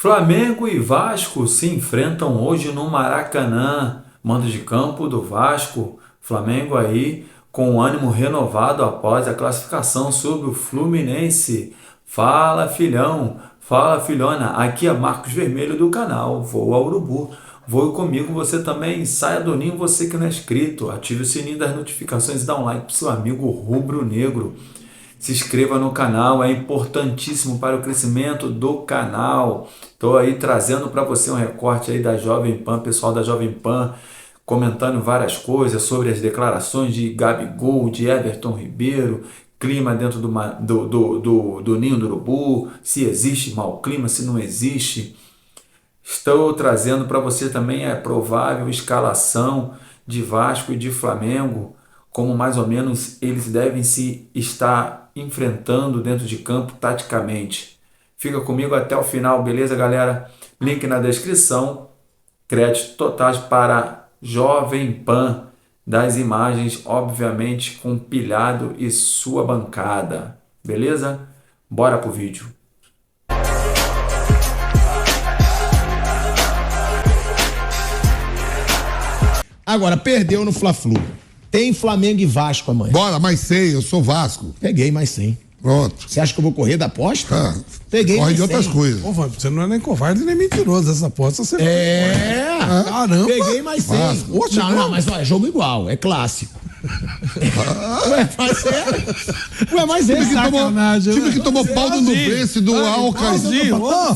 Flamengo e Vasco se enfrentam hoje no Maracanã. Mando de campo do Vasco. Flamengo aí com ânimo renovado após a classificação sobre o Fluminense. Fala, filhão. Fala, filhona. Aqui é Marcos Vermelho do canal Voa Urubu. Voe comigo, você também. Saia do ninho, você que não é inscrito. Ative o sininho das notificações e dá um like pro seu amigo rubro-negro. Se inscreva no canal, é importantíssimo para o crescimento do canal. Estou aí trazendo para você um recorte aí da Jovem Pan, pessoal da Jovem Pan, comentando várias coisas sobre as declarações de Gabigol, de Everton Ribeiro, clima dentro do ninho do urubu, se existe mau clima, se não existe. Estou trazendo para você também a provável escalação de Vasco e de Flamengo, como mais ou menos eles devem se estar enfrentando dentro de campo taticamente. Fica comigo até o final, beleza, galera? Link na descrição, créditos totais para Jovem Pan, das imagens, obviamente, com pilhado e sua bancada, beleza? Bora pro vídeo. Agora, perdeu no Fla-Flu. Tem Flamengo e Vasco amanhã. Bora, mais 100, eu sou Vasco. Peguei mais 100. Pronto. Você acha que eu vou correr da aposta? Peguei corre mais de outras 100. coisas. Pô, você não é nem covarde nem mentiroso. Essa aposta você Caramba. Peguei mais 100. Vasco. Oxe, não, mas ó, é jogo igual, é clássico. Ué, mas é. Ué, mas é. Time que tomou pau do Nubrense, do Alcas.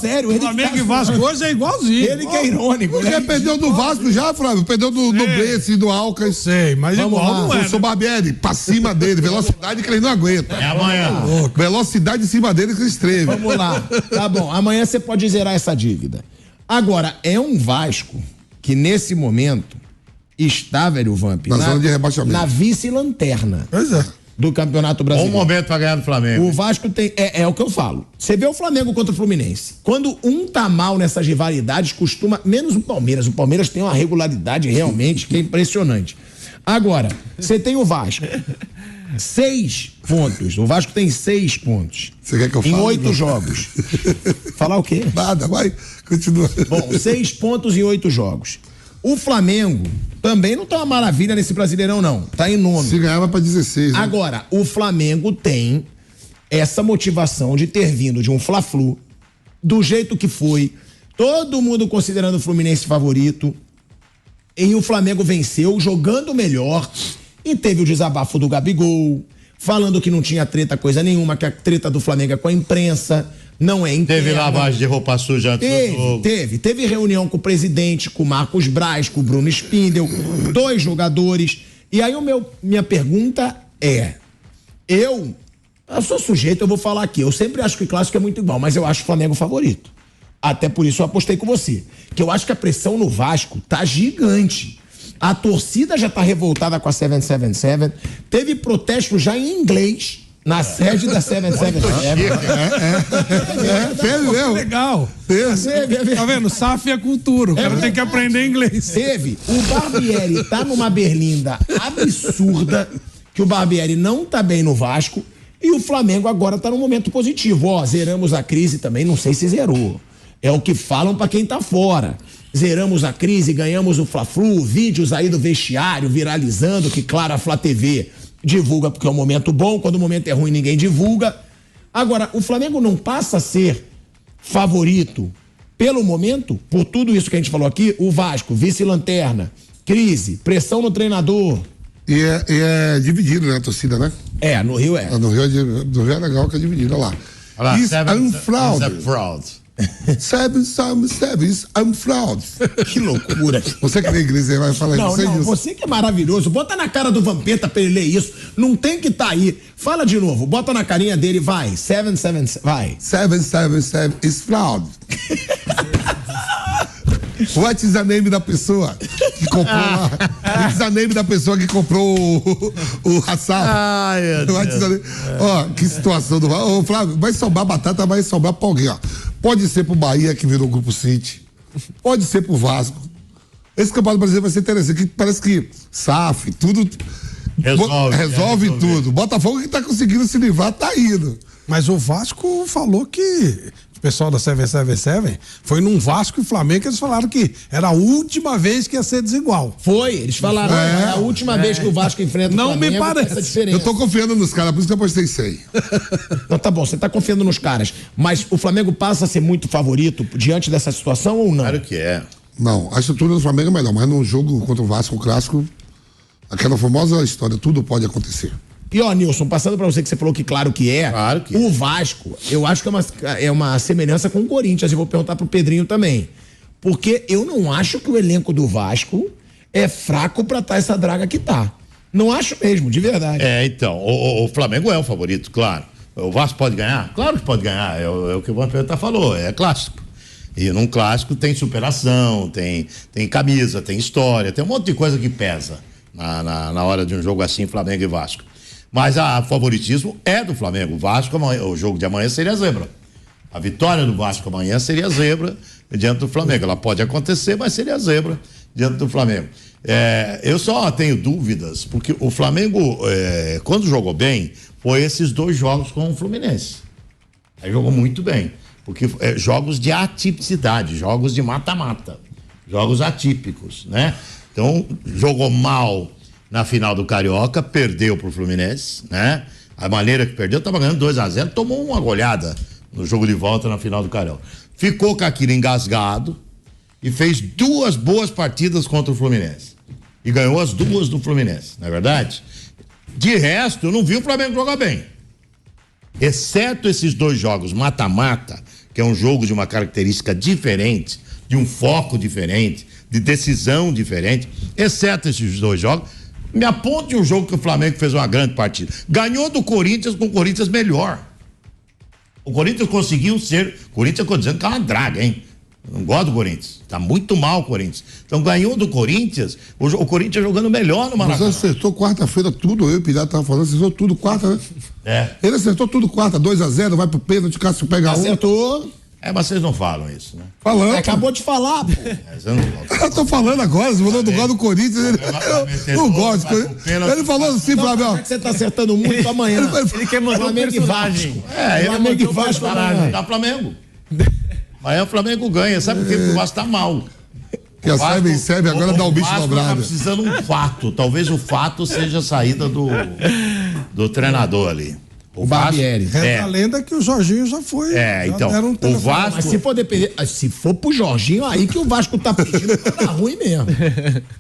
Sério, ele Flamengo que e Vasco hoje é igualzinho. Ele que é irônico, Porque né? perdeu do Vasco já, Flávio. Perdeu do Nubrense e do Alcas. Sei, mas Vamos igual lá. não é. Eu sou Barbieri, pra cima dele. Velocidade que ele não aguenta. É amanhã. Velocidade em cima dele que ele estreve. Vamos lá. Tá bom, amanhã você pode zerar essa dívida. Agora, é um Vasco que nesse momento está, velho Vamp, Na zona de rebaixamento. na vice-lanterna Pois é. do Campeonato Brasileiro. Bom momento pra ganhar do Flamengo. O Vasco tem. É o que eu falo. Você vê o Flamengo contra o Fluminense. Quando um tá mal nessas rivalidades, costuma. Menos o Palmeiras. O Palmeiras tem uma regularidade realmente que é impressionante. Agora, você tem o Vasco. 6 pontos. O Vasco tem 6 pontos. Você quer que eu fale? Em 8 jogos. Falar o quê? Nada, vai, continua. Bom, 6 pontos em 8 jogos. O Flamengo também não tá uma maravilha nesse Brasileirão, não. Tá em nono. Se ganhar, vai pra 16. Né? Agora, o Flamengo tem essa motivação de ter vindo de um Fla-Flu, do jeito que foi, todo mundo considerando o Fluminense favorito, e o Flamengo venceu jogando melhor, e teve o desabafo do Gabigol, falando que não tinha treta coisa nenhuma, que a treta do Flamengo é com a imprensa, não é interna. Teve lavagem de roupa suja antes do jogo. Teve reunião com o presidente, com o Marcos Braz, com o Bruno Spindel, 2 jogadores. E aí minha pergunta é, eu sou sujeito, eu vou falar aqui, eu sempre acho que o clássico é muito igual, mas eu acho o Flamengo favorito. Até por isso eu apostei com você, que eu acho que a pressão no Vasco tá gigante. A torcida já tá revoltada com a 777, teve protesto já em inglês na sede da 777. Teve mesmo. Legal. Teve. Tá vendo? SAF é cultura. O cara tem que aprender inglês. Teve. O Barbieri tá numa berlinda absurda, que o Barbieri não tá bem no Vasco, e o Flamengo agora tá num momento positivo. Ó, zeramos a crise também, não sei se zerou. É o que falam pra quem tá fora. Zeramos a crise, ganhamos o Fla-Flu, vídeos aí do vestiário viralizando, que claro, a Flá TV divulga porque é um momento bom, quando o momento é ruim ninguém divulga. Agora, o Flamengo não passa a ser favorito pelo momento, por tudo isso que a gente falou aqui, o Vasco, vice-lanterna, crise, pressão no treinador. E é dividido, né, a torcida, né? No Rio é. No Rio é legal que é dividido, olha lá. Olha lá, Isso é um fraude. Isso é fraud. 777, I'm fraud. Que loucura. Você que é inglês, aí vai falar Não, isso. você que é maravilhoso. Bota na cara do Vampeta pra ele ler isso. Não tem que tá aí. Fala de novo, bota na carinha dele, vai. 777, vai. 777 is fraud. What is the name da pessoa que comprou lá? What is the name da pessoa que comprou o Hassaf? Ai, meu Deus. Ó, que situação do Ô, Flávio, vai sobrar batata, vai sobrar pra alguém, ó. Pode ser pro Bahia, que virou Grupo City. Pode ser pro Vasco. Esse Campeonato Brasileiro vai ser interessante, que parece que SAF, tudo resolve tudo. Botafogo que tá conseguindo se livrar, tá indo. Mas o Vasco falou que o pessoal da 777, foi num Vasco e Flamengo que eles falaram que era a última vez que ia ser desigual. Foi, eles falaram, é a última vez que o Vasco enfrenta o Flamengo. Não me parece. Essa diferença. Eu tô confiando nos caras, por isso que eu apostei 100. Então tá bom, você tá confiando nos caras, mas o Flamengo passa a ser muito favorito diante dessa situação ou não? Claro que é. Não, a estrutura do Flamengo é melhor, mas num jogo contra o Vasco, o clássico, aquela famosa história, tudo pode acontecer. E ó, Nilson, passando pra você que você falou que claro que é, o Vasco, eu acho que é uma semelhança com o Corinthians, e vou perguntar pro Pedrinho também, porque eu não acho que o elenco do Vasco é fraco pra estar essa draga que tá. Não acho mesmo, de verdade. Então, o Flamengo é o favorito, claro. O Vasco pode ganhar? Claro que pode ganhar, é o que o Vampeta falou, é clássico. E num clássico tem superação, tem camisa, tem história, tem um monte de coisa que pesa na hora de um jogo assim, Flamengo e Vasco. Mas o favoritismo é do Flamengo. O Vasco, o jogo de amanhã seria zebra. A vitória do Vasco amanhã seria zebra diante do Flamengo. Ela pode acontecer, mas seria zebra diante do Flamengo. Eu só tenho dúvidas, porque o Flamengo, quando jogou bem, foi esses 2 jogos com o Fluminense. Aí jogou muito bem. Porque jogos de atipicidade, jogos de mata-mata, jogos atípicos, né? Então, jogou mal na final do Carioca, perdeu pro Fluminense, né? A maneira que perdeu, tava ganhando 2-0, tomou uma goleada no jogo de volta na final do Carioca. Ficou com aquilo engasgado e fez 2 boas partidas contra o Fluminense. E ganhou as 2 do Fluminense, não é verdade? De resto, eu não vi o Flamengo jogar bem. Exceto esses 2 jogos mata-mata, que é um jogo de uma característica diferente, de um foco diferente, de decisão diferente, exceto esses 2 jogos, me aponte um jogo que o Flamengo fez uma grande partida. Ganhou do Corinthians com o Corinthians melhor. O Corinthians conseguiu ser... Corinthians, eu tô dizendo que é uma draga, hein? Eu não gosto do Corinthians. Tá muito mal o Corinthians. Então ganhou do Corinthians, o Corinthians jogando melhor no Maracanã. Você acertou quarta-feira tudo, eu e o Pirata tava falando, acertou tudo quarta, né? Ele acertou tudo quarta, 2-0, vai pro pênalti, Cássio pega Acertou. Mas vocês não falam isso, né? Falando. Acabou de falar, pô. Eu tô falando agora, você falou do gol do Corinthians, eu não gosto. Ele falou assim, Flávio. Já que você tá acertando muito amanhã. Ele quer mandar Flamengo e Vasco. Flamengo e Vasco. Tá Flamengo. Amanhã o Flamengo ganha, sabe por quê? Porque o Vasco tá mal. Que a serve agora dá o bicho dobrado. Tá precisando de um fato. Talvez o fato seja a saída do treinador ali. O Barbieri. Reza a lenda que o Jorginho já foi. Então, o Vasco... Mas se for depender, se for pro Jorginho, aí que o Vasco tá pedindo pra dar ruim mesmo.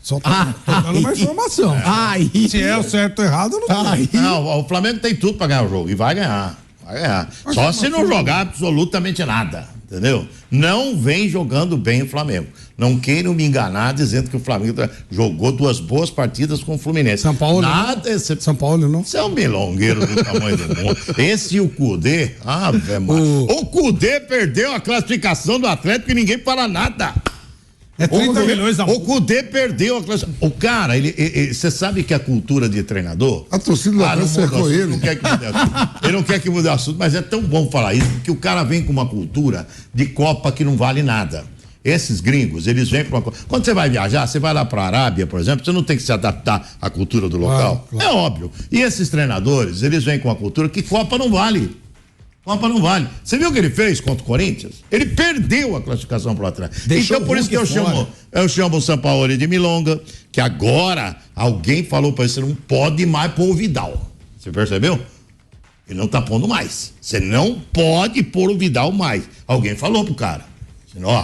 Só tô dando uma informação. Se é o certo ou errado, eu não sei. Não, o Flamengo tem tudo pra ganhar o jogo e vai ganhar. Vai ganhar. Só se não jogar absolutamente nada, entendeu? Não vem jogando bem o Flamengo. Não queiram me enganar dizendo que o Flamengo jogou 2 boas partidas com o Fluminense. São Paulo nada não. São Paulo não. Você é um milongueiro do tamanho do mundo. Esse e o Cudê, o Cudê perdeu a classificação do Atlético e ninguém fala nada. É 30 milhões a O Cudê perdeu a classificação. O cara, você sabe que a cultura de treinador... A torcida do Atlético cercou ele. Ele não quer que mude o assunto, mas é tão bom falar isso, porque o cara vem com uma cultura de Copa que não vale nada. Esses gringos, eles vêm para uma... Quando você vai viajar, você vai lá para a Arábia, por exemplo, você não tem que se adaptar à cultura do local. Claro. É óbvio. E esses treinadores, eles vêm com uma cultura que Copa não vale. Copa não vale. Você viu o que ele fez contra o Corinthians? Ele perdeu a classificação pro Atlético. Então por isso que eu chamo o Sampaoli de milonga, que agora alguém falou para ele, você não pode mais pôr o Vidal. Você percebeu? Ele não tá pondo mais. Você não pode pôr o Vidal mais. Alguém falou pro cara.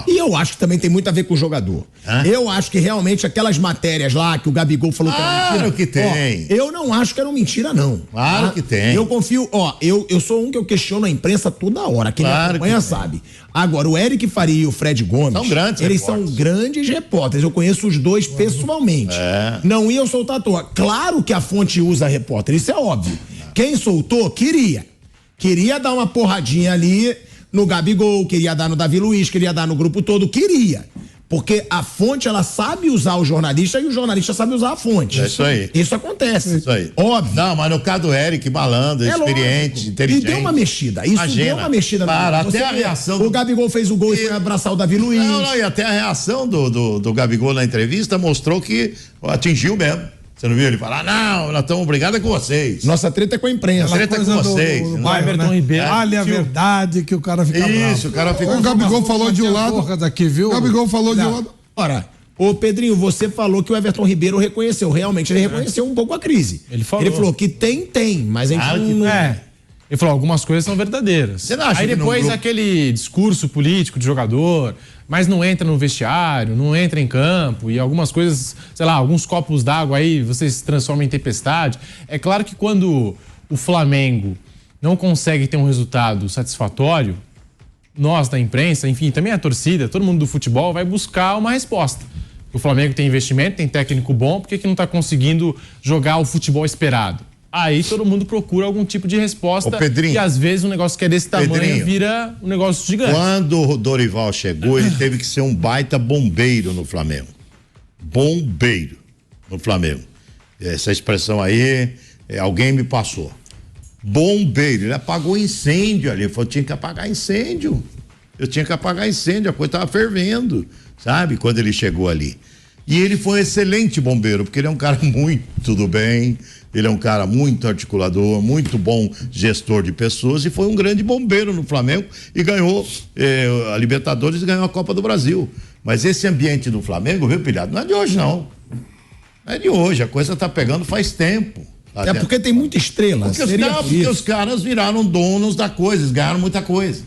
E eu acho que também tem muito a ver com o jogador. Eu acho que realmente aquelas matérias lá que o Gabigol falou que era mentira. Claro que tem. Eu não acho que era mentira, não. Claro que tem. Eu confio, eu sou um que eu questiono a imprensa toda hora. Quem me acompanha sabe. Agora, o Eric Faria e o Fred Gomes, são grandes eles repórteres. São grandes repórteres. Eu conheço os dois pessoalmente. Não iam soltar à toa. Claro que a fonte usa repórter, isso é óbvio. Quem soltou, queria dar uma porradinha ali no Gabigol, queria dar no Davi Luiz, queria dar no grupo todo, queria. Porque a fonte, ela sabe usar o jornalista e o jornalista sabe usar a fonte. É isso aí. Isso acontece. Isso aí. Óbvio. Não, mas no caso do Eric, malandro, experiente, lógico. inteligente. E deu uma mexida. Isso deu uma mexida. Claro, até a reação... O Gabigol fez o gol e foi abraçar o Davi Luiz. Não, e até a reação do Gabigol na entrevista mostrou que atingiu mesmo. Você não viu ele falar? Não, nós estamos brigados com vocês. Nossa treta é com a imprensa. Treta com vocês. Everton Ribeiro. Olha a verdade que o cara fica bravo. Isso, o cara fica... O Gabigol falou de um lado. Daqui, viu? O Gabigol falou de um lado. Ora, ô Pedrinho, você falou que o Everton Ribeiro reconheceu. Realmente, ele reconheceu um pouco a crise. Ele falou que tem, mas a gente não... Ele falou, algumas coisas são verdadeiras. Você não acha Aí que depois no grupo... aquele discurso político de jogador, mas não entra no vestiário, não entra em campo, e algumas coisas, sei lá, alguns copos d'água aí você se transforma em tempestade. É claro que quando o Flamengo não consegue ter um resultado satisfatório, nós da imprensa, enfim, também a torcida, todo mundo do futebol vai buscar uma resposta. O Flamengo tem investimento, tem técnico bom, por que não está conseguindo jogar o futebol esperado? Aí todo mundo procura algum tipo de resposta. Ô, Pedrinho, e às vezes um negócio que é desse tamanho vira um negócio gigante. Quando o Dorival chegou, ele teve que ser um baita bombeiro no Flamengo. Bombeiro no Flamengo. Essa expressão aí, alguém me passou. Bombeiro, ele apagou incêndio ali. Ele falou, tinha que apagar incêndio. Eu tinha que apagar incêndio, a coisa estava fervendo, sabe? Quando ele chegou ali. E ele foi um excelente bombeiro, porque ele é um cara muito do bem, ele é um cara muito articulador, muito bom gestor de pessoas e foi um grande bombeiro no Flamengo e ganhou a Libertadores e ganhou a Copa do Brasil. Mas esse ambiente do Flamengo, viu, Pilhado, não é de hoje não. Não é de hoje, a coisa tá pegando faz tempo. É porque tem muita estrela. Porque os caras viraram donos da coisa, eles ganharam muita coisa.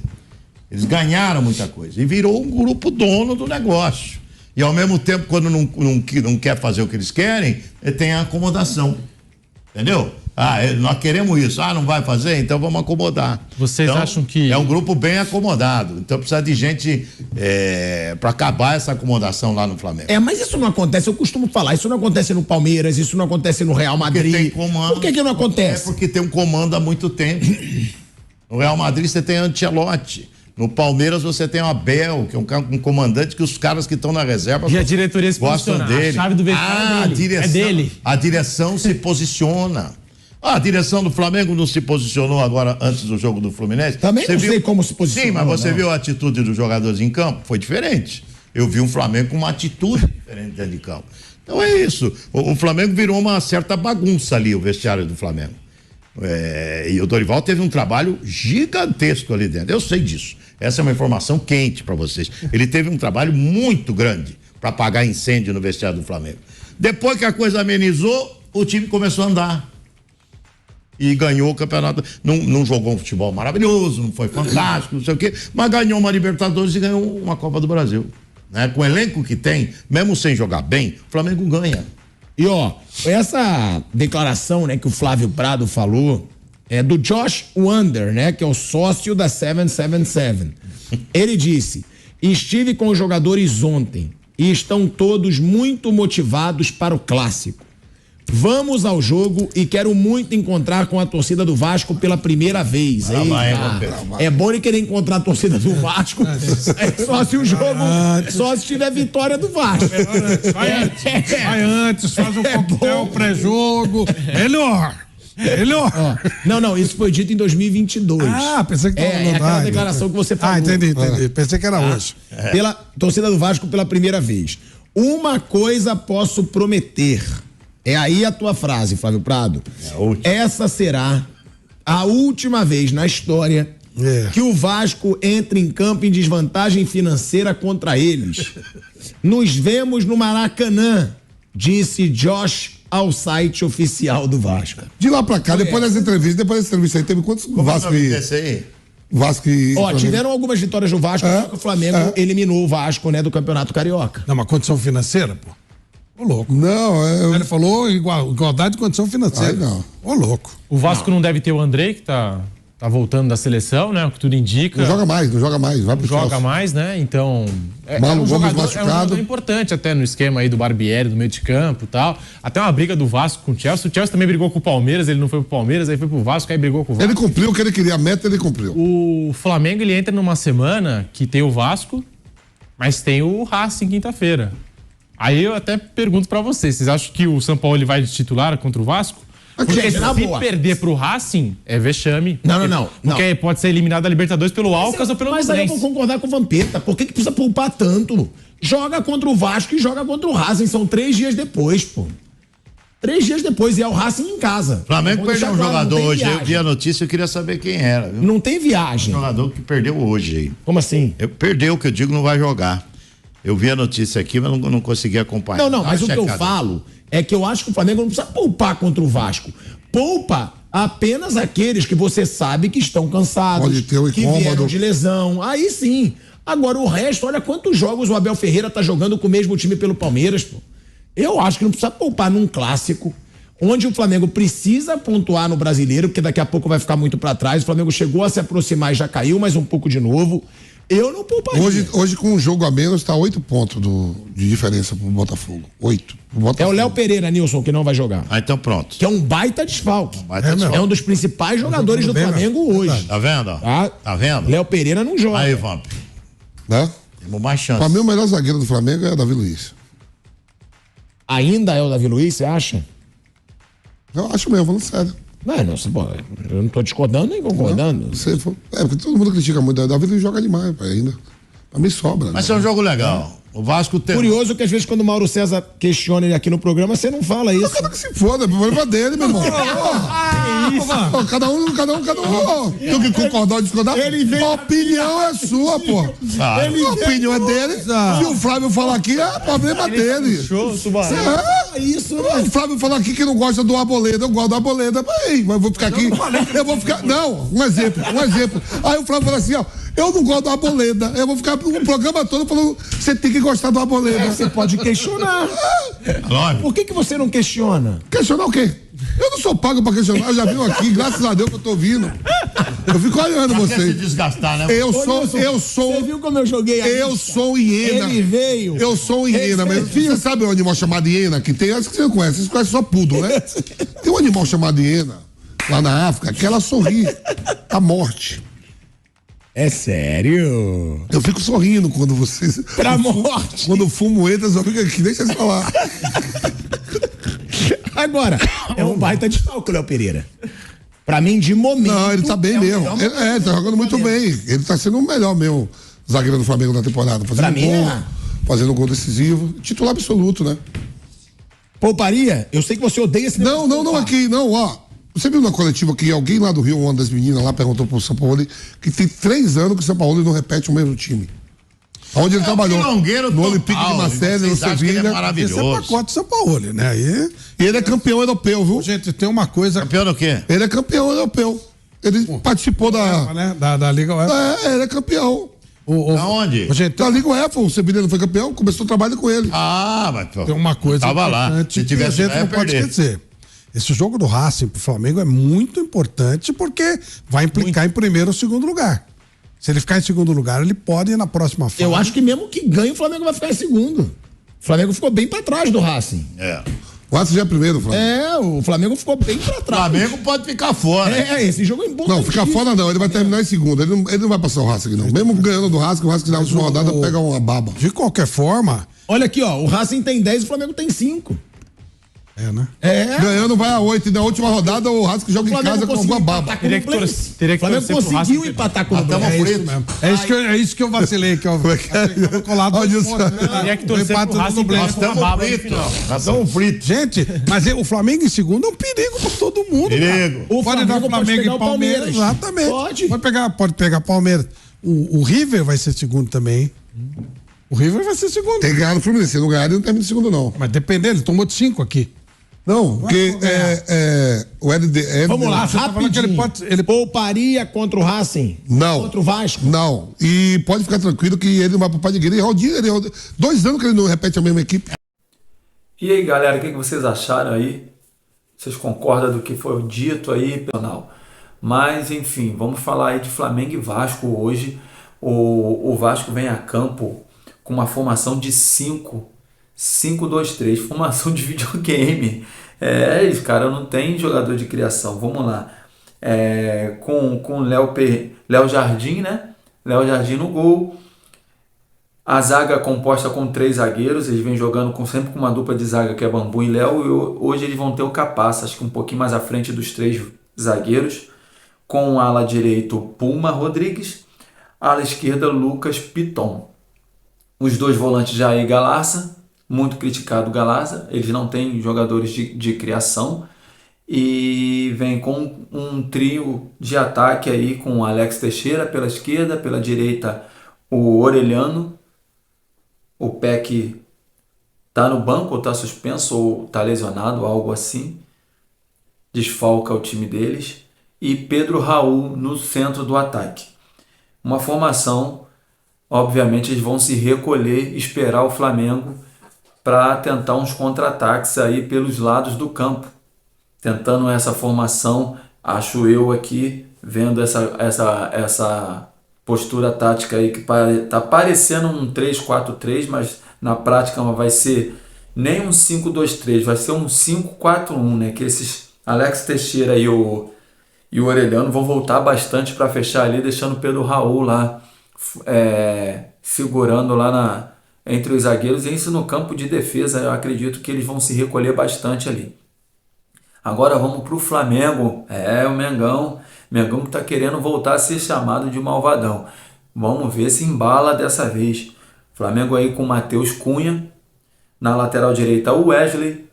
Eles ganharam muita coisa e virou um grupo dono do negócio. E ao mesmo tempo, quando não quer fazer o que eles querem, tem a acomodação. Entendeu? Nós queremos isso. Não vai fazer? Então vamos acomodar. Vocês acham que... É um grupo bem acomodado. Então precisa de gente para acabar essa acomodação lá no Flamengo. Mas isso não acontece, eu costumo falar, isso não acontece no Palmeiras, isso não acontece no Real Madrid. Tem comando. Por que não acontece? Porque tem um comando há muito tempo. No Real Madrid você tem Ancelotti. No Palmeiras você tem o Abel, que é um comandante que os caras que estão na reserva e a diretoria se gostam dele. A chave do vestiário é dele. A direção se posiciona. A direção do Flamengo não se posicionou agora antes do jogo do Fluminense. Também não sei como se posicionou. Sim, mas você viu a atitude dos jogadores em campo? Foi diferente. Eu vi um Flamengo com uma atitude diferente dentro de campo. Então é isso. O Flamengo virou uma certa bagunça ali, o vestiário do Flamengo. E o Dorival teve um trabalho gigantesco ali dentro. Eu sei disso. Essa é uma informação quente para vocês. Ele teve um trabalho muito grande para apagar incêndio no vestiário do Flamengo. Depois que a coisa amenizou, o time começou a andar. E ganhou o campeonato. Não jogou um futebol maravilhoso, não foi fantástico, não sei o quê, mas ganhou uma Libertadores e ganhou uma Copa do Brasil. Né? Com o elenco que tem, mesmo sem jogar bem, o Flamengo ganha. E essa declaração, né, que o Flávio Prado falou é do Josh Wander, né, que é o sócio da 777. Ele disse: estive com os jogadores ontem e estão todos muito motivados para o clássico. Vamos ao jogo e quero muito encontrar com a torcida do Vasco pela primeira vez. É bom ele querer encontrar a torcida do Vasco só se o jogo, só se tiver vitória do Vasco. Vai antes, faz um coquetel pré-jogo. Melhor. Não, isso foi dito em 2022. Pensei que é aquela declaração que você falou. Entendi. Pensei que era hoje. Pela torcida do Vasco pela primeira vez. Uma coisa posso prometer. É aí a tua frase, Flávio Prado. Essa será a última vez na história que o Vasco entra em campo em desvantagem financeira contra eles. Nos vemos no Maracanã, disse Josh ao site oficial do Vasco. De lá pra cá, depois dessa entrevista aí, teve quantos Vasco e tiveram algumas vitórias do Vasco, só que o Flamengo eliminou o Vasco, né, do Campeonato Carioca. Não, mas condição financeira, pô. Ô, louco. Não, Ele falou igualdade de condição financeira. Não. Ô, louco. O Vasco não deve ter o Andrei, que tá voltando da seleção, né? O que tudo indica. Não joga mais. Vai pro Joga Chelsea. mais, né? Então. Marlon Gomes jogador machucado. importante até no esquema aí do Barbieri, do meio de campo e tal. Até uma briga do Vasco com o Chelsea. O Chelsea também brigou com o Palmeiras, ele não foi pro Palmeiras, aí foi pro Vasco, aí brigou com o Vasco. Ele cumpriu o que ele queria, a meta ele cumpriu. O Flamengo, ele entra numa semana que tem o Vasco, mas tem o Racing quinta-feira. Aí eu até pergunto pra vocês acham que o São Paulo ele vai de titular contra o Vasco? Porque se perder pro Racing, é vexame. Não. Porque pode ser eliminado da Libertadores pelo Alcas ou pelo Mas aí eu vou concordar com o Vampeta. Por que precisa poupar tanto? Joga contra o Vasco e joga contra o Racing. São 3 dias depois, pô. 3 dias depois, e é o Racing em casa. O Flamengo Vamos perdeu deixar um claro, jogador não tem hoje. Eu viagem. vi a notícia, eu queria saber quem era. Viu? Não tem viagem. Um jogador que perdeu hoje aí. Como assim? Perdeu, o que eu digo, não vai jogar. Eu vi a notícia aqui, mas não consegui acompanhar. Não, mas o que eu checado. falo é que eu acho que o Flamengo não precisa poupar contra o Vasco. Poupa apenas aqueles que você sabe que estão cansados, Pode ter um que incômodo. vieram de lesão. Aí sim. Agora o resto, olha quantos jogos o Abel Ferreira tá jogando com o mesmo time pelo Palmeiras, pô. Eu acho que não precisa poupar num clássico, onde o Flamengo precisa pontuar no Brasileiro, porque daqui a pouco vai ficar muito pra trás. O Flamengo chegou a se aproximar e já caiu mais um pouco de novo. Eu não pouparia. Hoje com um jogo a menos, tá 8 pontos de diferença pro Botafogo. 8. É o Léo Pereira, Nilson, que não vai jogar. Ah, então pronto. Que é um baita desfalque. Baita desfalque. É um dos principais jogadores do bem, Flamengo hoje. Tá vendo? ó? Tá vendo? Léo Pereira não joga. Aí, Vamp. Né? Temos mais chance. Pra mim, o melhor zagueiro do Flamengo é o Davi Luiz. Ainda é o Davi Luiz, você acha? Eu acho mesmo, falando sério. Não, eu não tô discordando nem concordando. Porque todo mundo critica muito. O Davi Luiz joga demais, pai, ainda. Pra mim sobra. Mas né? é um jogo legal. O Vasco tem. Curioso que às vezes quando o Mauro César questiona ele aqui no programa, você não fala isso. Cada que se foda, é problema dele, meu irmão. Pô, cada um. Tem que concordar ou discordar. A opinião é sua, pô. A opinião é dele. Se o Flávio falar aqui, é problema dele. Isso, O Flávio falar aqui que não gosta do Arboleda, eu gosto do Arboleda. Mas eu vou ficar aqui. Eu vou ficar. Não, um exemplo. Aí o Flávio fala assim, ó. Eu não gosto do Arboleda. Eu vou ficar o programa todo falando você tem que gostar do Arboleda. Você pode questionar. Lógico. Por que você não questiona? Questionar o quê? Eu não sou pago pra questionar, eu já vim aqui, graças a Deus que eu tô vindo. Eu fico olhando Quer se vocês. desgastar, né? Eu Você sou. viu como eu joguei a Eu lista? sou hiena. Ele veio. Eu sou um hiena, mas você sabe o animal chamado hiena que tem? Acho que você não conhece, vocês conhecem só poodle, né? Tem um animal chamado hiena, lá na África, que ela sorri à morte. É sério? Eu fico sorrindo quando vocês. Pra morte. Quando o fumo entra, eu só fico aqui, deixa eu falar. Agora, é um baita desfalque o Léo Pereira. Pra mim, de momento. Não, ele tá bem é o mesmo. melhor Ele tá jogando muito bem. Ele tá sendo o melhor mesmo zagueiro do Flamengo na temporada. Pra Fazendo mim, gol, é. fazendo gol decisivo. Titular absoluto, né? Pouparia? Eu sei que você odeia esse negócio de Não, poupar. aqui, não, ó. Você viu na coletiva que alguém lá do Rio, uma das meninas lá, perguntou pro São Paulo que tem 3 anos que o São Paulo não repete o mesmo time. Onde ele trabalhou. Pilongueiro No total, Olympique de Marseille, no vocês acham que ele é Sevilha. maravilhoso. Esse é pacote São Paulo, né? Aí, E ele é campeão europeu, viu? gente, tem uma coisa. Campeão do quê? Ele é campeão europeu. Ele participou da. Né, da Liga UEFA. Ele é campeão. Aonde? Gente, Da Liga UEFA, o Sevilha não foi campeão, começou o trabalho com ele. Ah, mas pô, tem uma coisa tava lá. importante Se que tivesse a gente lá, ia não pode perder. esquecer. Esse jogo do Racing pro Flamengo é muito importante porque vai implicar em primeiro ou segundo lugar. Se ele ficar em segundo lugar, ele pode ir na próxima fase. Eu acho que mesmo que ganhe, o Flamengo vai ficar em segundo. O Flamengo ficou bem pra trás do Racing. É. O Racing já é primeiro, Flamengo. O Flamengo ficou bem pra O trás. Flamengo pode ficar fora. Esse jogo é importante. Não, ficar fora não, ele vai terminar em segundo. Ele não vai passar o Racing, não. Mesmo ganhando do Racing, o Racing na última rodada pega uma baba. De qualquer forma, Olha aqui, ó, o Racing tem 10 e o Flamengo tem 5. né? Ganhando vai a 8 e na última rodada o Racing joga em casa com alguma baba. Teria que O Flamengo torcer pro Racing. conseguiu empatar com o Tamo Nublense. frito. É isso que eu vacilei, que eu tava colado. Olha no isso. ponto, né? Teria que torcer Empate pro no Racing Nublense. ganhar com uma Estamos baba no fritos. final. Nós estamos fritos. Gente, mas o Flamengo em segundo é um perigo pra todo mundo. Perigo. Cara. O Pode dar Flamengo pode Flamengo pegar e o Palmeiras. Palmeiras. Exatamente. Pode. Pode pegar Palmeiras. O River vai ser segundo também. O River vai ser segundo. Tem que ganhar no Fluminense. Se não ganhar, ele não termina em segundo, não. Mas dependendo, ele tomou de 5 aqui. Não, porque o LD. Vamos lá, Você tá falando que rapidinho. ele Pouparia contra o Racing? Não. Contra o Vasco? Não. E pode ficar tranquilo que ele não vai poupar ninguém. Ele 2 anos que ele não repete a mesma equipe. E aí, galera, o que vocês acharam aí? Vocês concordam do que foi dito aí, pessoal? Mas, enfim, vamos falar aí de Flamengo e Vasco hoje. O Vasco vem a campo com uma formação de 5-2-3, formação de videogame. É isso, cara, não tem jogador de criação. Vamos lá. Com Léo Jardim, né? Léo Jardim no gol. A zaga composta com 3 zagueiros, eles vêm jogando sempre com uma dupla de zaga que é Bambu e Léo, e hoje eles vão ter o Capaça, acho que um pouquinho mais à frente dos 3 zagueiros, com o ala direito Puma Rodrigues, ala esquerda Lucas Piton. Os 2 volantes Jair Galarça, muito criticado o Galaza, eles não têm jogadores de criação, e vem com um trio de ataque aí com o Alex Teixeira pela esquerda, pela direita o Orelhano, o Peck tá no banco ou tá suspenso ou tá lesionado, algo assim, desfalca o time deles, e Pedro Raul no centro do ataque. Uma formação, obviamente eles vão se recolher, esperar o Flamengo para tentar uns contra-ataques aí pelos lados do campo. Tentando essa formação, acho eu aqui, vendo essa postura tática aí que tá parecendo um 3-4-3, mas na prática não vai ser nem um 5-2-3, vai ser um 5-4-1, né? Que esses Alex Teixeira e o Orelhano vão voltar bastante para fechar ali, deixando o Pedro Raul lá segurando lá entre os zagueiros. E isso no campo de defesa, eu acredito que eles vão se recolher bastante ali. Agora vamos para o Flamengo. O Mengão. Mengão que está querendo voltar a ser chamado de malvadão. Vamos ver se embala dessa vez. Flamengo aí com Matheus Cunha. Na lateral direita o Wesley.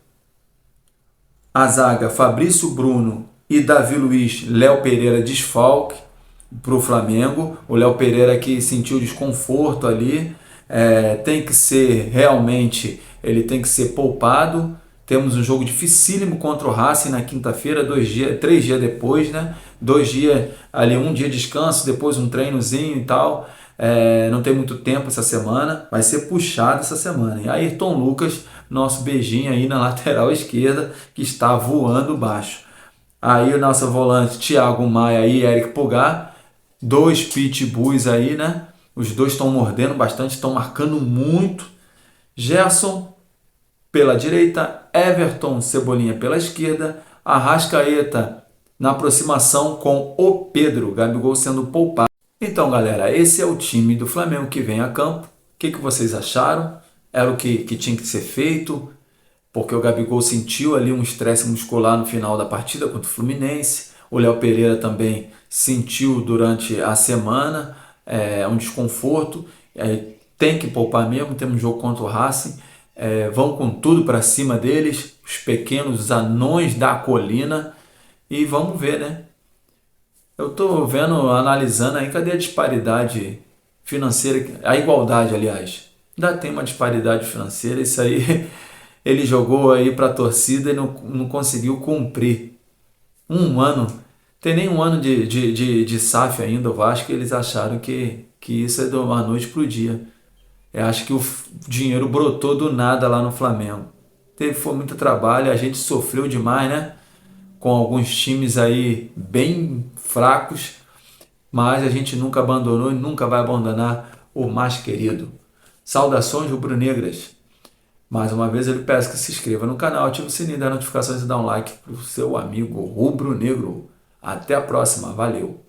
A zaga Fabrício Bruno e Davi Luiz. Léo Pereira desfalque para o Flamengo. O Léo Pereira que sentiu desconforto ali. Tem que ser realmente, ele tem que ser poupado. Temos um jogo dificílimo contra o Racing na quinta-feira, 3 dias depois, né? 2 dias ali, um dia de descanso, depois um treinozinho e tal. Não tem muito tempo essa semana, vai ser puxado essa semana. E Ayrton Lucas, nosso beijinho aí na lateral esquerda, que está voando baixo. Aí o nosso volante Thiago Maia e Eric Pulgar, 2 pitbulls aí, né? Os dois estão mordendo bastante, estão marcando muito. Gerson pela direita, Everton Cebolinha pela esquerda, Arrascaeta na aproximação com o Pedro, Gabigol sendo poupado. Então, galera, esse é o time do Flamengo que vem a campo. O que vocês acharam? Era o que tinha que ser feito? Porque o Gabigol sentiu ali um estresse muscular no final da partida contra o Fluminense. O Léo Pereira também sentiu durante a semana um desconforto. Tem que poupar mesmo, temos um jogo contra o Racing. Vão com tudo para cima deles, os pequenos anões da colina, e vamos ver, né? Eu tô vendo, analisando aí, cadê a disparidade financeira, a igualdade, aliás. Ainda tem uma disparidade financeira, isso aí ele jogou aí para a torcida e não conseguiu cumprir. Um ano, tem nem um ano de SAF ainda, o Vasco, eles acharam que isso é de uma noite pro dia. Eu acho que o dinheiro brotou do nada lá no Flamengo. Foi muito trabalho, a gente sofreu demais, né? Com alguns times aí bem fracos, mas a gente nunca abandonou e nunca vai abandonar o mais querido. Saudações rubro-negras. Mais uma vez eu lhe peço que se inscreva no canal, ative o sininho das notificações e dá um like pro seu amigo rubro-negro. Até a próxima, valeu!